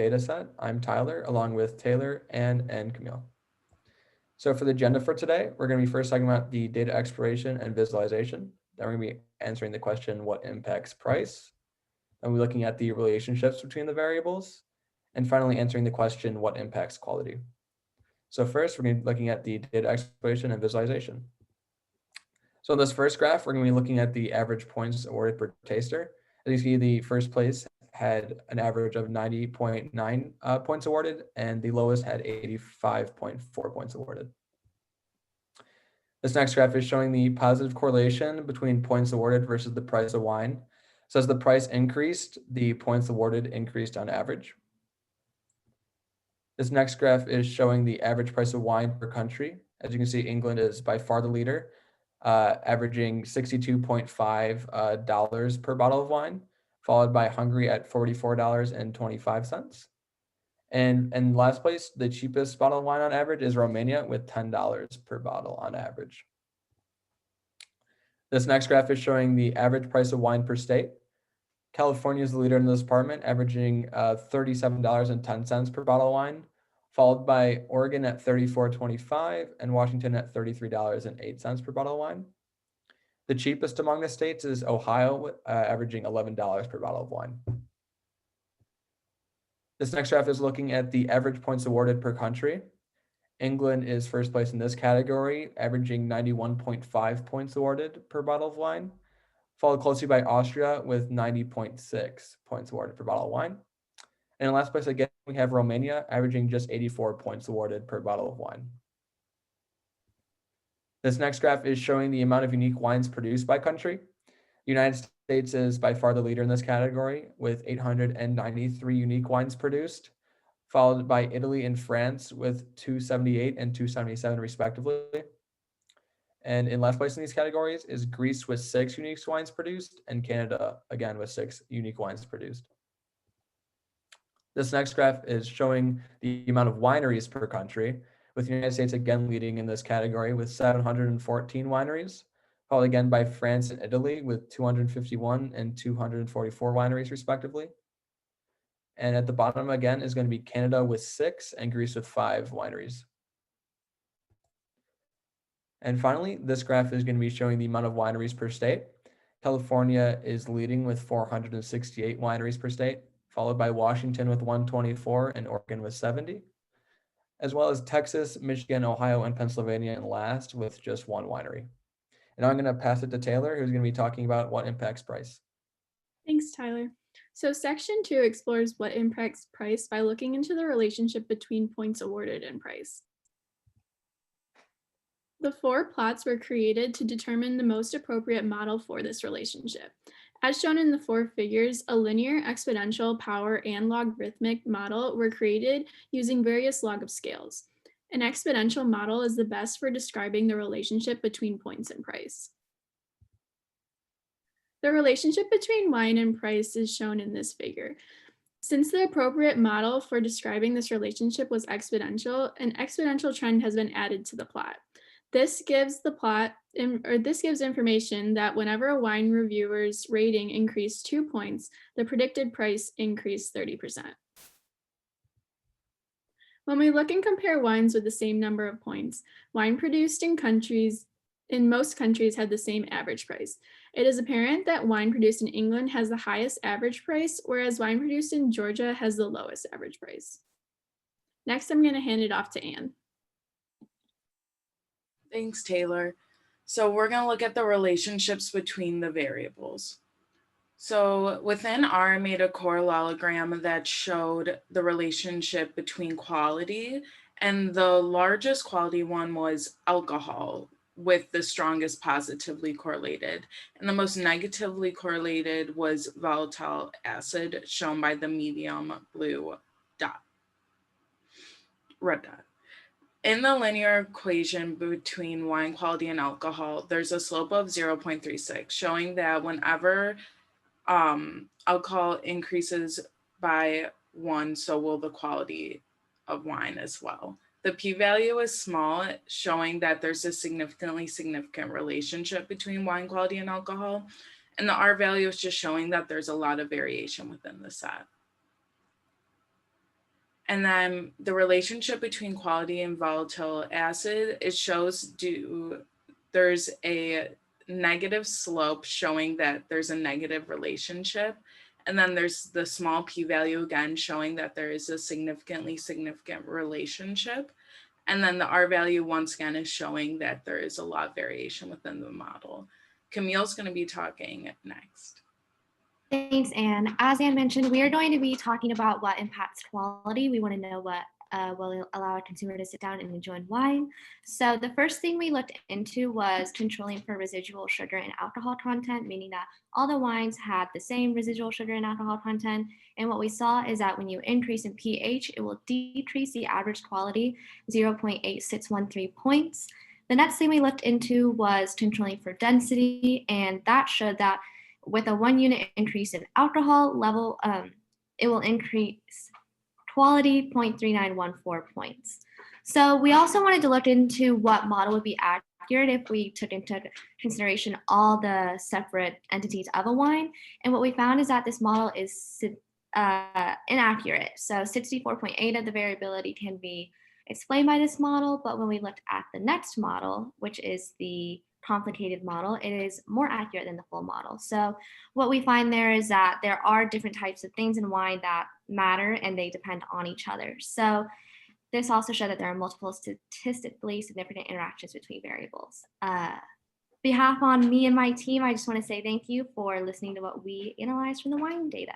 data set. I'm Tyler, along with Taylor, Ann, and Camille. So for the agenda for today, we're going to be first talking about the data exploration and visualization. Then we're going to be answering the question, what impacts price? And we're looking at the relationships between the variables. And finally, answering the question, what impacts quality? So first, we're going to be looking at the data exploration and visualization. So in this first graph, we're going to be looking at the average points awarded per taster. As you see, the first place had an average of 90.9 points awarded, and the lowest had 85.4 points awarded. This next graph is showing the positive correlation between points awarded versus the price of wine. So as the price increased, the points awarded increased on average. This next graph is showing the average price of wine per country. As you can see, England is by far the leader, averaging $62.5 per bottle of wine, followed by Hungary at $44.25. And in last place, the cheapest bottle of wine on average is Romania with $10 per bottle on average. This next graph is showing the average price of wine per state. California is the leader in this department, averaging $37.10 per bottle of wine, followed by Oregon at $34.25 and Washington at $33.08 per bottle of wine. The cheapest among the states is Ohio, averaging $11 per bottle of wine. This next graph is looking at the average points awarded per country. England is first place in this category, averaging 91.5 points awarded per bottle of wine, followed closely by Austria with 90.6 points awarded per bottle of wine. And in last place, again, we have Romania, averaging just 84 points awarded per bottle of wine. This next graph is showing the amount of unique wines produced by country. The United States is by far the leader in this category with 893 unique wines produced, followed by Italy and France with 278 and 277 respectively. And in last place in these categories is Greece with 6 unique wines produced, and Canada again with 6 unique wines produced. This next graph is showing the amount of wineries per country, with the United States again leading in this category with 714 wineries, followed again by France and Italy with 251 and 244 wineries respectively. And at the bottom again is going to be Canada with 6 and Greece with 5 wineries. And finally, this graph is going to be showing the amount of wineries per state. California is leading with 468 wineries per state, followed by Washington with 124 and Oregon with 70, as well as Texas, Michigan, Ohio, and Pennsylvania in last with just 1 winery. And I'm going to pass it to Taylor, who's going to be talking about what impacts price. Thanks, Tyler. So section 2 explores what impacts price by looking into the relationship between points awarded and price. The 4 plots were created to determine the most appropriate model for this relationship. As shown in the 4 figures, a linear, exponential, power, and logarithmic model were created using various log of scales. An exponential model is the best for describing the relationship between points and price. The relationship between wine and price is shown in this figure. Since the appropriate model for describing this relationship was exponential, an exponential trend has been added to the plot. This gives information that whenever a wine reviewer's rating increased 2 points, the predicted price increased 30%. When we look and compare wines with the same number of points, wine produced in most countries had the same average price. It is apparent that wine produced in England has the highest average price, whereas wine produced in Georgia has the lowest average price. Next, I'm going to hand it off to Anne. Thanks, Taylor. So we're going to look at the relationships between the variables. So within R, I made a parallelogram that showed the relationship between quality, and the largest quality one was alcohol, with the strongest positively correlated. And the most negatively correlated was volatile acid, shown by the medium blue dot, red dot. In the linear equation between wine quality and alcohol, there's a slope of 0.36, showing that whenever alcohol increases by 1, so will the quality of wine as well. The p-value is small, showing that there's a significant relationship between wine quality and alcohol. And the R value is just showing that there's a lot of variation within the set. And then the relationship between quality and volatile acid, it shows there's a negative slope showing that there's a negative relationship. And then there's the small p-value again showing that there is a significant relationship. And then the R value once again is showing that there is a log variation within the model. Camille's going to be talking next. Thanks, Anne. As Anne mentioned, we are going to be talking about what impacts quality. We want to know what will allow a consumer to sit down and enjoy wine. So the first thing we looked into was controlling for residual sugar and alcohol content, meaning that all the wines had the same residual sugar and alcohol content. And what we saw is that when you increase in pH, it will decrease the average quality 0.8613 points. The next thing we looked into was controlling for density, and that showed that with a 1 unit increase in alcohol level, it will increase quality 0.3914 points. So we also wanted to look into what model would be accurate if we took into consideration all the separate entities of a wine. And what we found is that this model is inaccurate. So 64.8 of the variability can be explained by this model, but when we looked at the next model, which is the complicated model, it is more accurate than the full model. So what we find there is that there are different types of things in wine that matter and they depend on each other. So this also showed that there are multiple statistically significant interactions between variables. Behalf on me and my team, I just want to say thank you for listening to what we analyzed from the wine data.